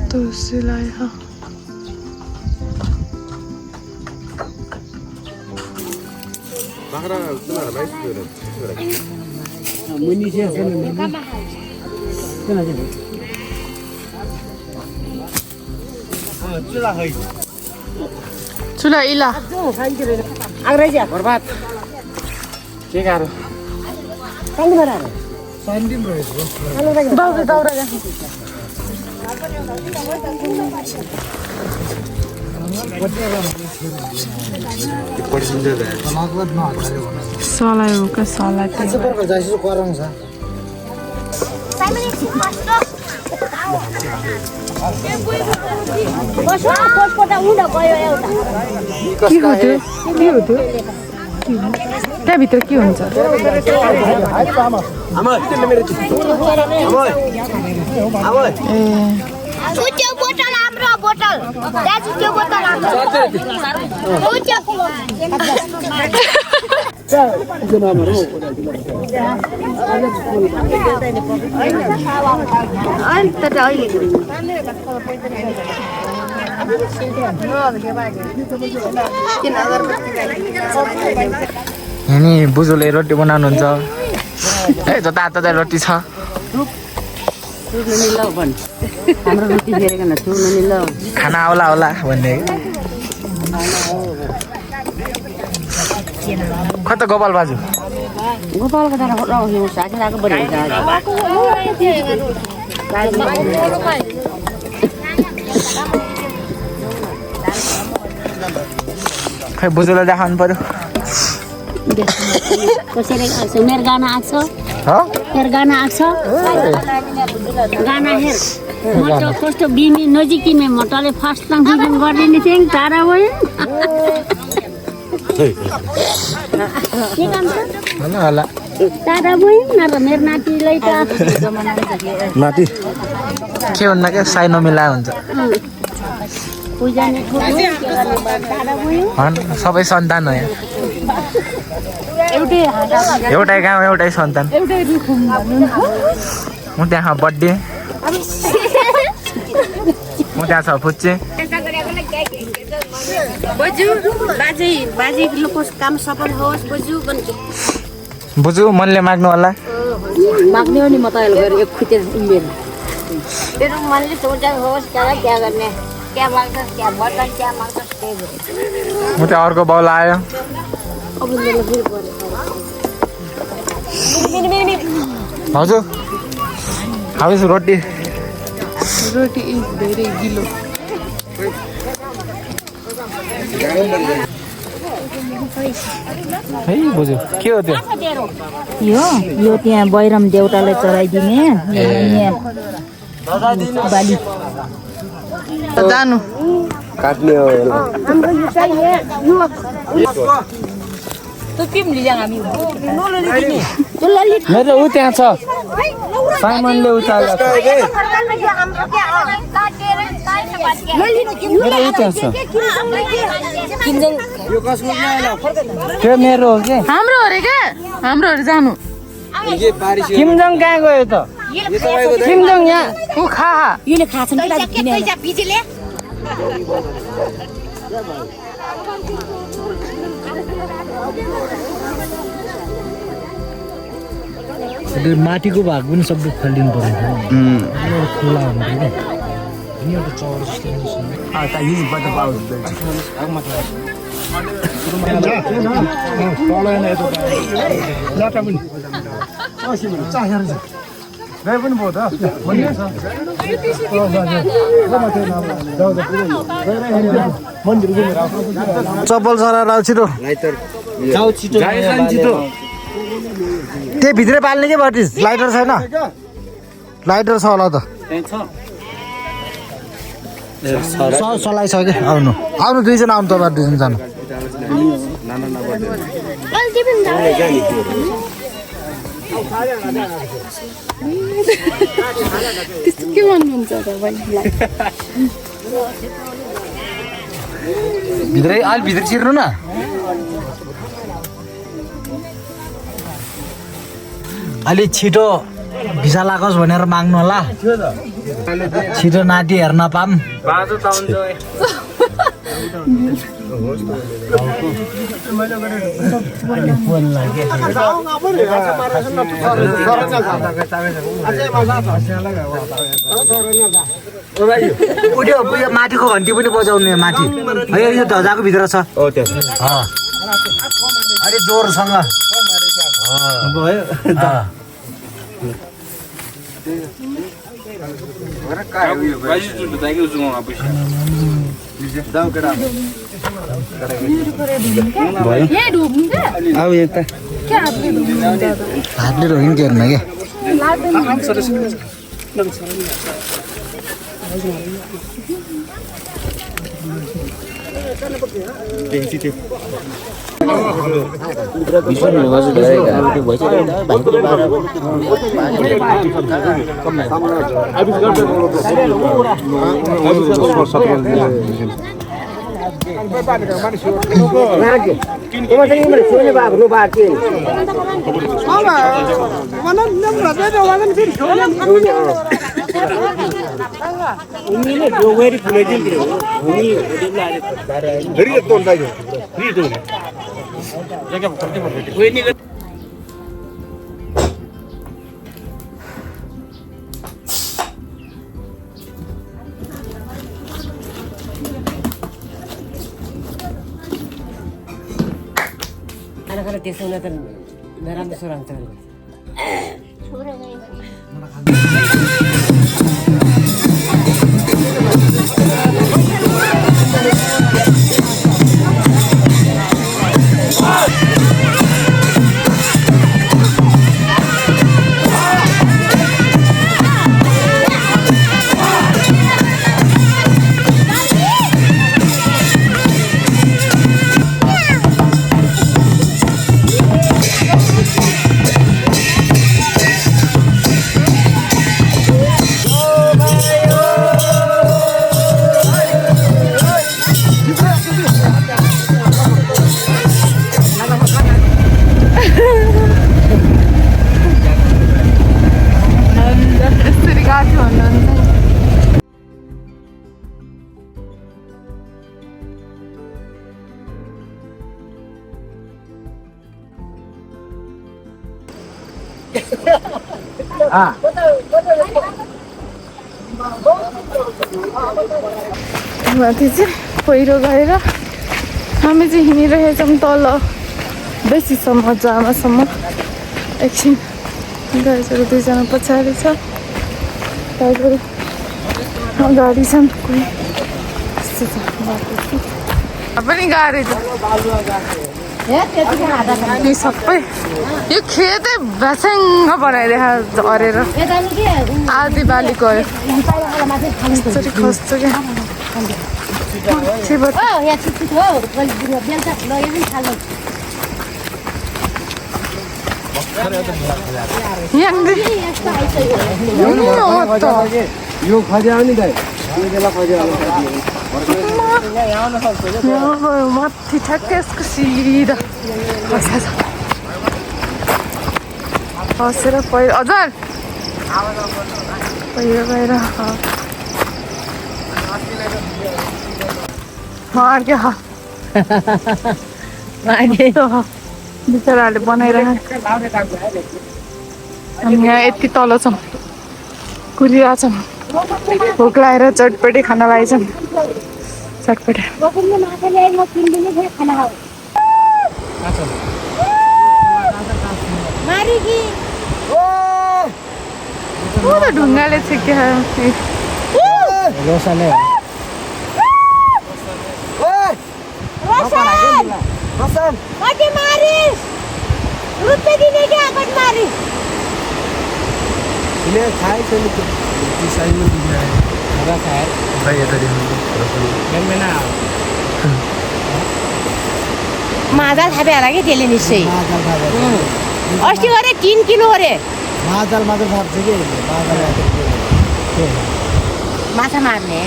कस्तो सिलाइ बाख्रा तिनीहरूलाई चुला इला बर्बाद के गाह्रो दाउरा दाउरा सलाई हो क्या सलाई त्यहाँभित्र के हुन्छ नि बुजुले रोटी बनाउनुहुन्छ है जता तता रोटी छ खाना आउला होला भन्ने कता गोपाल बाजु गोपालको त साथीको बढी खै बुजुलाई देखाउनु पर्यो कसरी आएको मेरो गाना आएको छ मेरो गाना आएको छ गाना हेर म त कस्तो बिमी नजिकीमै मटले फर्स्ट लाङ गरिदिने थिएँ टाढा भयो के काम छ होला होला टाढा भयो न त मेरो नातिलाई त नाति के भन्दा के साइनो मिलाए हुन्छ पूजाने टाढा भयो सबै सन्तान हो यहाँ एउटै गाउँ एउटै सन्तान म त्यहाँ बर्थडे म त्यहाँ छ फुच्चे बजु बाजेको काम सफल होस् बुझु मनले माग्नु होला माग्ने हो नि म त गएर एक खुतेर उम्मेर तेरो मनले सोचेको होस् क्या गर्ने क्या माग्छस् क्या भन्छस् क्या माग्छस् त्यही भयो म त्यहाँ अर्को बाउ आयो अब मेरो फेरि पर्यो हजुर हाउस रोटी रोटी धेरै गिलो है बुझ्यो के हो त्यो यो त्यहाँ बैरम देउतालाई चढाइदिने बाली जानु काट्ने हो मेरो ऊ त्यहाँ छ साइमनले उचालेको छ मेरो ऊ त्यहाँ छ त्यो मेरो हो कि हाम्रो अरे क्या हाम्रो अरे जानु किमजङ कहाँ गयो त किमजङ यहाँ ऊ खा यसले खाछ नि माटीको भाग पनि सबै फालिदिनु पर्यो खुला हुँदैन चप्पल सराएर छिटो छिटो त्यही भित्रै पाल्ने के बटिस लाइटर छैन लाइटर छ होला त चलाइसक्यो आउनु आउनु दुईजना आउनु तपाईँ दुईजना जानु त्यस्तो के भन्नुहुन्छ तपाईँलाई भित्रै अलि भित्र छिर्नु न अलि छिटो भिसा लागोस् भनेर माग्नु होला छिटो नाति हेर्न पाम बाजो ताउन्छ उयो माथिको घन्टी पनि बजाउने माथि है यो ध्वजाको भित्र छ अरे जोरसँग अब यता हातले रोकिन के हेर्न क्या खाना त्यसो हुँदा त नराम्रो स्वर आउँछ माथि चाहिँ पहिरो गएर हामी चाहिँ हिँडिरहेछौँ तल बेसीसम्म जामासम्म एकछिन गाडीहरू दुईजना पछाडि छ गाडीहरू अगाडि छन् कोही यस्तो छ बाटो पनि गाडी छ यो सबै यो खेतै भ्यास्याङ्ग बनाइदिएको झरेर आधी बाली गयो यसरी खस्छ क्या यो खज्या नि त माथि ठ्याक्कै यसको सिधा खसेर पहिरो हजुर पहिरो गएर अर्कै बिचराहरूले बनाइरहेको हामी यहाँ यति तल छौँ कुदिरहेछौँ भोक लागेर चटपटी खाना लगाइछौँ चटपटी ढुङ्गाले छिक्यो माजाल थापे होला कि त्यसले निश्चय अस्ति गरे 3 किलो अरे माछा मार्ने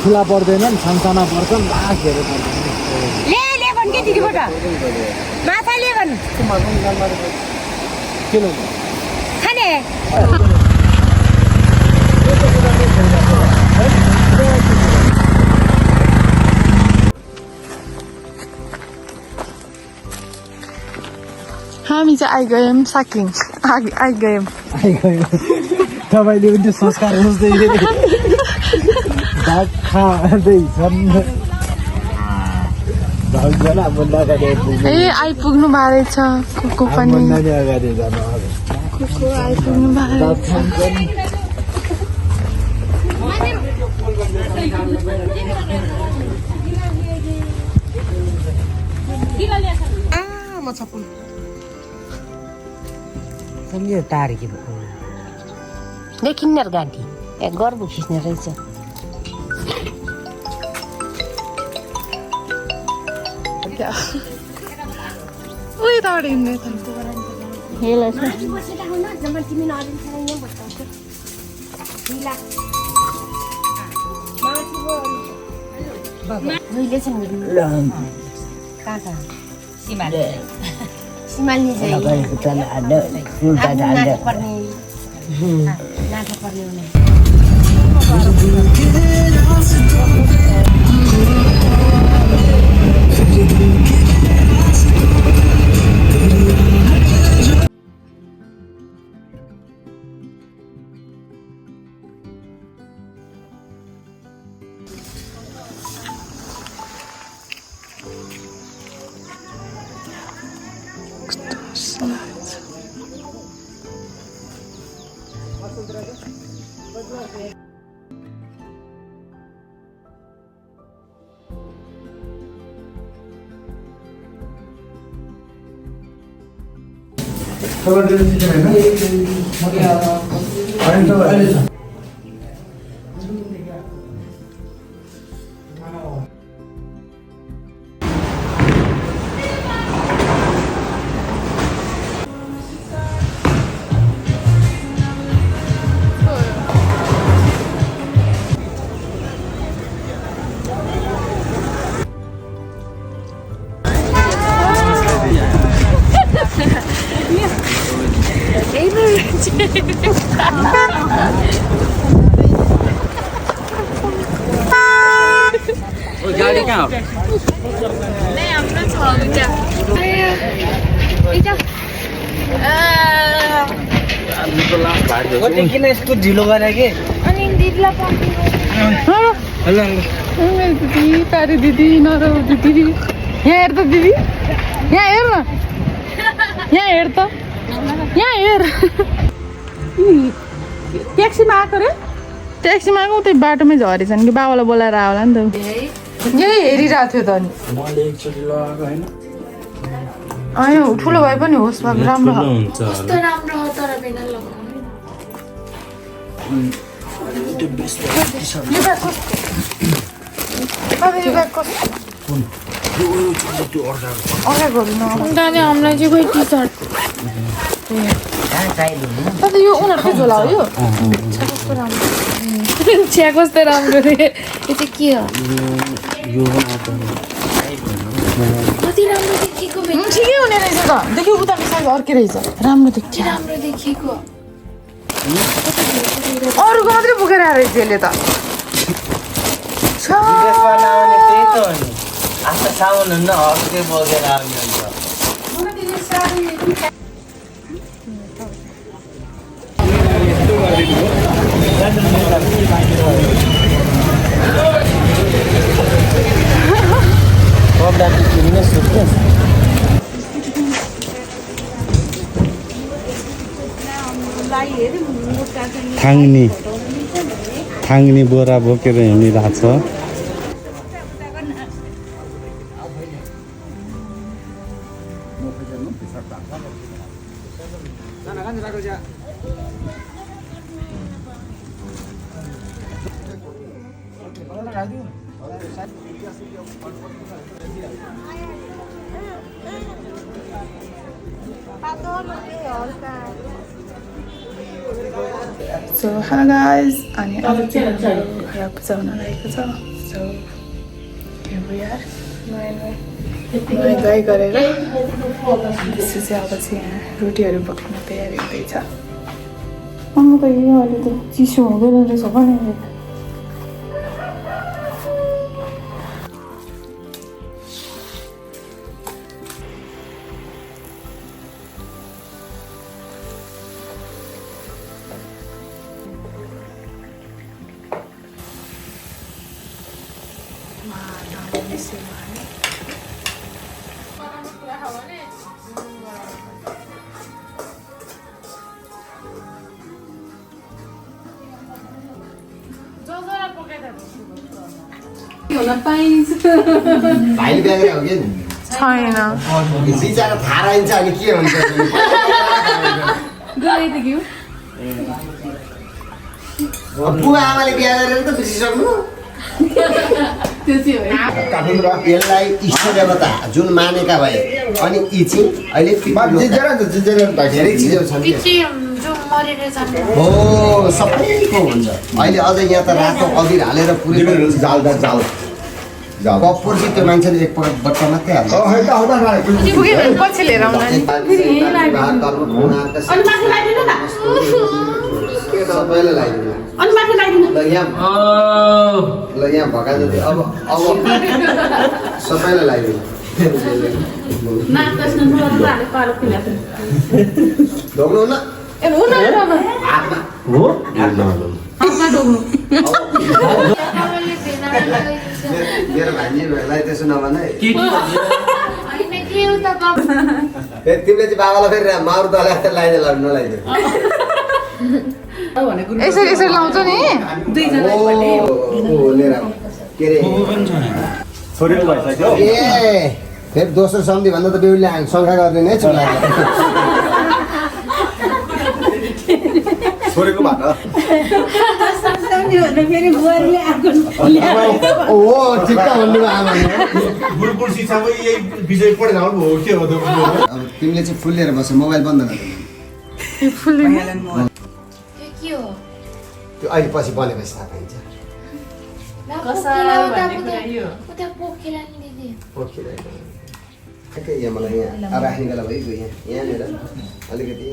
ठुला पर्दैन सानसाना पर्छन् ले भन् के दिदीबाट माछा ले भन् खाने हामी चाहिँ आइगयौँ साकिङ आइगयौँ तपाईँले पनि त्यो संस्कार बुझ्दै भात खाँदैछन् ए आइपुग्नु भएको रहेछ कुकु पनि अगाडि जानु कुकु आइपुग्नु भएको रहेछ म छपुन सम्झियो तारिकी देखिन्न गाडी ए गर्व खिच्ने रहेछ उयो तबाट हिँड्ने त हेलो सिमाल्ने चाहिँ नाटक पर्ने हुने गाडी कहाँ हो नै हाम्रो छ दुईटा किन यस्तो ढिलो गरे कि अनि दिदीलाई हेलो दिदी प्यारी दिदी नरौ दिदी यहाँ हेर त दिदी यहाँ हेर न यहाँ हेर त यहाँ हेर ट्याक्सीमा आएको रे ट्याक्सीमा आएको त्यही बाटोमै झरेछन् कि बाबालाई बोलाएर आयो होला नि त यही हेरिरहेको थियो त अनि होइन ठुलो भए पनि होस् राम्रो कस्तो राम्रो हो तर बिना हामीलाई चाहिँ कोही टी सर्ट यो उनीहरूकै झोला हो यो चिया कस्तो राम्रो रे यो चाहिँ के हो कति राम्रो देखिएको ठिकै हुने रहेछ त देखि उता साइज अर्कै रहेछ राम्रो देखिएको अरूको मात्रै बोकेर आएर रहेछ यसले त थाङ्नी बोरा बोकेर हिँडिरहेको छ So hello guys, अनि आज चाहिँ घर पूजा हुन लागेको छ. So here we are. नुहाइ गरेर त्यसपछि चाहिँ अब चाहिँ यहाँ रोटीहरू पकाउने तयारी हुँदैछ. म त यो अहिले त चिसो हुँदैन रहेछ भने भाइले ब्याग्रे हो कि छैन बिचरा थाहा रहन्छ अनि के हुन्छ बुवा आमाले बिहा गरेर त बिर्सिसक्नु यसलाई इष्ट देवता जुन मानेका भए अनि यी चाहिँ अहिले धेरै चिजहरू छन् हो सबैको हुन्छ अहिले अझ यहाँ त रातो अबिर हालेर पुरै कपुर चाहिँ त्यो मान्छेले एकपल्ट बच्चा मात्रै हाल्छ पछि लिएर आउँदा सबैलाई लगाइदिनु ल यहाँ भगा जति अब सबैलाई लगाइदिनु ढोक्नुहुन्न मेरो भान्जीहरूलाई त्यसो नभन है तिमीले चाहिँ बाबालाई फेरि मारु दलाई लगाइदियो नलाइदियो यसरी यसरी लाउँछ नि ए फेरि दोस्रो सम्धि भन्दा त बेहुलीले शङ्का गर्ने नै छोरा छोरेको भाट ओ ठिक्क भन्नुभयो आमाले अब तिमीले चाहिँ फुल लिएर बस्छ मोबाइल बन्द गरिदिनु त्यो अहिले पछि बनेपछि थाहा पाइन्छ ठ्याक्कै यहाँ मलाई यहाँ राख्ने बेला भइगयो यहाँनिर अलिकति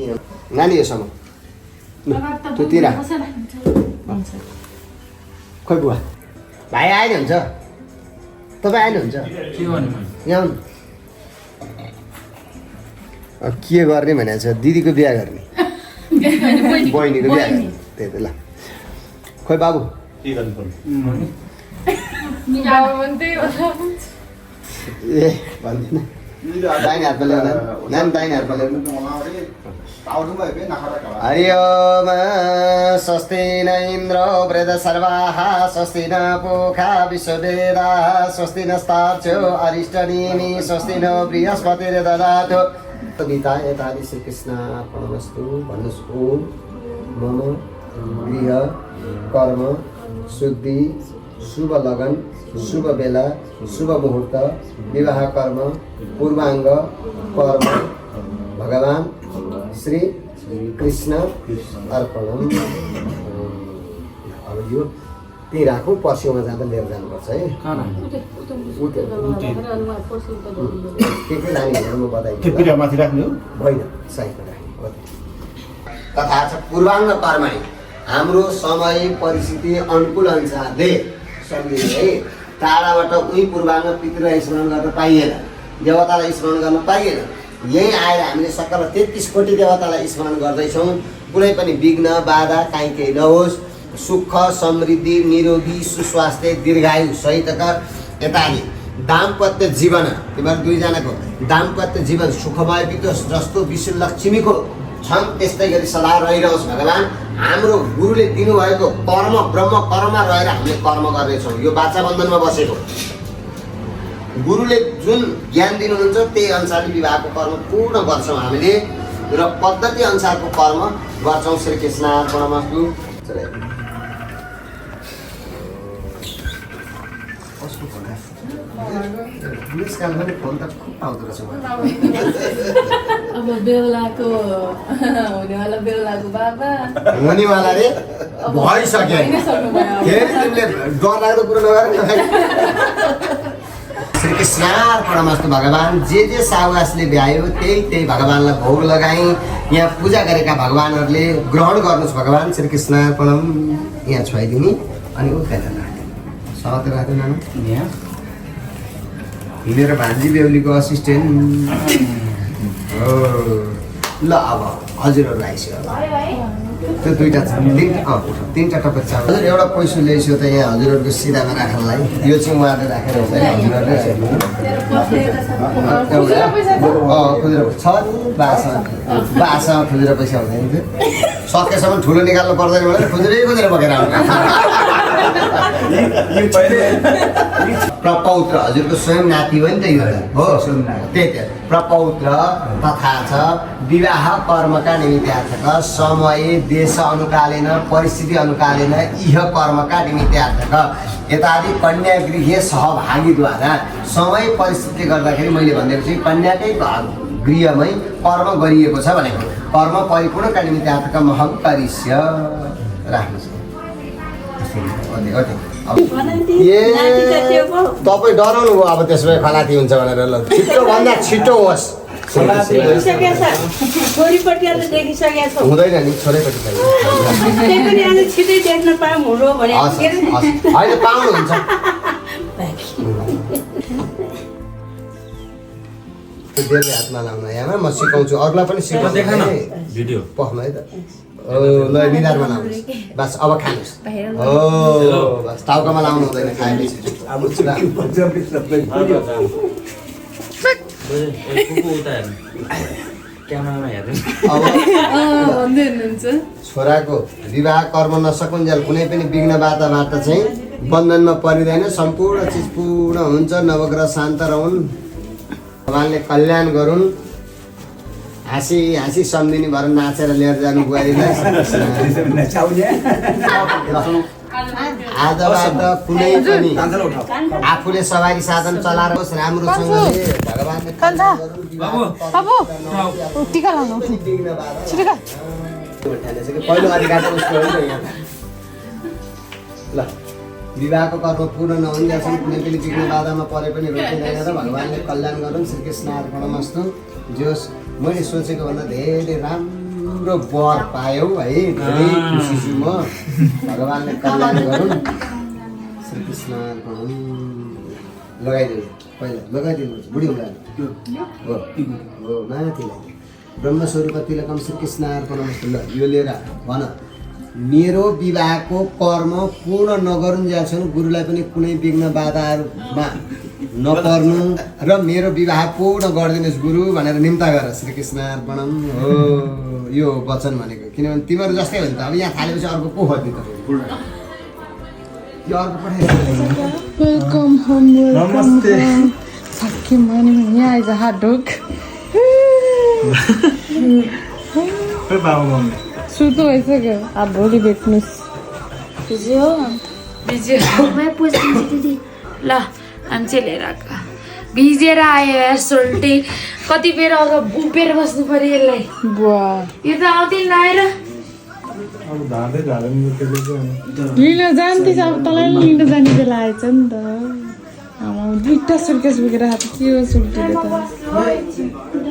नानी योसँग त्यो तिर खोइ बुवा भाइ आएन हुन्छ तपाईँ आएन हुन्छ यहाँ के गर्ने भनेको छ दिदीको बिहा गर्ने बहिनीको बिहा गर्ने त्यही त ल खोइ बाबु ए भन्दिनँ दाहिने हातमा ल्याउनु नानी दाहिने हातमा ल्याउनु हरि ओम स्वस्ति न इन्द्र वृद्धसर्वाः स्वस्ति न पूषा विश्ववेदाः स्वस्ति नस्तार्क्ष्यो अरिष्टनेमि स्वस्ति न बृहस्पतिर्ददातु गीता यतादि श्रीकृष्णार्पणमस्तु भन्नुहोस् ओम मम गृह कर्म शुद्धि शुभ लगन शुभ बेला शुभ मुहूर्त विवाह कर्म पूर्वाङ्ग कर्म भगवान श्री कृष्ण अर्पणम अब यो त्यही राखौँ पर्सिउँमा जाँदा लिएर जानुपर्छ है के लाने म बताइदिन्छु होइन साइडमा राख्नु तथा छ पूर्वाङ्ग कर्मै हाम्रो समय परिस्थिति अनुकूल अनुसारले सम्झिने है टाढाबाट उही पूर्वाङ्ग पितृलाई स्मरण गर्न पाइएन देवतालाई स्मरण गर्न पाइएन यही आएर हामीले सकल 33 कोटी देवतालाई स्मरण गर्दैछौँ कुनै पनि विघ्न बाधा काहीँ केही नहोस् सुख समृद्धि निरोगी सुस्वास्थ्य दीर्घायु सहितका यतादि दाम्पत्य जीवन तिमीहरू दुईजनाको दाम्पत्य जीवन सुखमय बितोस् जस्तो विष्णु लक्ष्मीको छन् त्यस्तै गरी सदा रहिरहोस् भगवान हाम्रो गुरुले दिनुभएको कर्म ब्रह्म कर्ममा रहेर हामीले कर्म गर्नेछौँ यो बाचा बन्धनमा बसेको गुरुले जुन ज्ञान दिनुहुन्छ त्यही अनुसारले विवाहको कर्म पूर्ण गर्छौँ हामीले र पद्धति अनुसारको कर्म गर्छौँ श्री कृष्णार्पणमस्तु फोन त खुब आउँदो रहेछ अब बेहुलाको हुनेवाला बेहुलाको बाबा हुनेवाला रे भइसक्यो फेरि तिमीले डर लाग्दो कुरो नगर श्री कृष्णार्पणमस्तु भगवान जे साउगासले भ्यायो त्यही भगवानलाई भोग लगाएँ यहाँ पूजा गरेका भगवानहरूले ग्रहण गर्नुहोस् भगवान श्री कृष्णार्पणम यहाँ छोइदिने अनि उकाइला राख्ने सत राख्दैन यहाँ मेरो भान्जी बेहुलीको असिस्टेन्ट हो ल अब हजुरहरू आइसक्यो त्यो दुईवटा छ तिनवटा टपक छ हजुर एउटा पैसा ल्याइसक्यो त यहाँ हजुरहरूको सिधामा राख्नलाई यो चाहिँ उहाँले राखेर हुन्छ है हजुरहरूले खुजुरा छ नि बासँग खुजुरा पैसा हुँदैन थियो सकेसम्म ठुलो निकाल्नु पर्दैन भनेर खुजुरै बोकेर आउनु प्रपौत्र हजुरको स्वयं नाति हो नि त यो हो त्यही त प्रपौत्र तथा छ विवाह कर्मका निमित्तार्थक समय देश अनुकालेन परिस्थिति अनुकालेन इह कर्मका निमित्तार्थक यतादि कन्या गृह सहभागीद्वारा समय परिस्थितिले गर्दाखेरि मैले भनेको चाहिँ कन्याकै गृहमै कर्म गरिएको छ भनेको कर्म परिपूर्णका निमित्तार्थक महं करिष्य राख्नुहोस् तपाईँ डराउनु भयो अब त्यसो भए खलाती हुन्छ भनेर ल छिटोभन्दा छिटो होस् हुँदैन नि छोरैपट्टि होइन पाउनुहुन्छ धेरै हातमा लाउनु यहाँमा म सिकाउँछु अरूलाई पनि सिकाउँछु पखमा है त ल निधारमा लाउनुहोस् बस अब खानुहोस् हो बस टाउकामा लाउनु हुँदैन खाएपछि छोराको विवाह कर्म नसकुन्जेल कुनै पनि विघ्न बाधाबाट चाहिँ बन्धनमा परिँदैन सम्पूर्ण चिज पूर्ण हुन्छ नवग्रह शान्त रहन् भगवानले कल्याण गरून् हाँसी हाँसी सम्झिने भएर नाचेर लिएर जानु बुहारीलाई आजबाट कुनै पनि आफूले सवारी साधन चलाएर राम्रोसँगले भगवानले पहिलो अधिकार उसको हो नि ल विवाहको कर्म पूर्ण नहुन्जेलसम्म कुनै पनि विघ्न बाधामा परे पनि रोकिँदैन र भगवानले कल्याण गरून् श्रीकृष्ण अर्पणमस्तु जोस् मैले सोचेको भन्दा धेरै राम्रो वर पायौ है धेरै खुसी छु म भगवानले कल्याण गरून् श्रीकृष्ण अर्पणम लगाइदिनु पहिला लगाइदिनुहोस् बुढी हुँदैन हो हो माथिलाई ब्रह्मस्वरूप तिलकम श्रीकृष्ण अर्पणमस्तु ल यो लिएर भन मेरो विवाहको कर्म पूर्ण नगरुन्जेलसम्म गुरुलाई पनि कुनै विघ्न बाधाहरूमा नपर्नु र मेरो विवाह पूर्ण गरिदिनुहोस् गुरु भनेर निम्ता गर श्रीकृष्ण अर्पणम हो यो वचन भनेको किनभने तिमीहरू जस्तै हो नि त अब यहाँ थालेपछि अर्को को खोज्ने तपाईँ यो अर्को वेलकम होम नमस्ते सक्यो मन यहाँ आइज हाट डग सुतो भइसक्यो अब भोलि भेट्नुहोस् बिजी हो मैं पुछ्दिन्छु दिदी ल मान्छे लिएर आएको भिजेर आयो यार सोल्टे कति बेर अगाडि उभिएर बस्नु पर्यो यसलाई बुवा यो त आउँदैन आएर लिन जान्थेछ अब तँलाई लिन जाने बेला आएछ नि त दुईवटा सुर्केस बोकेर आएको के हो सुल्टीले त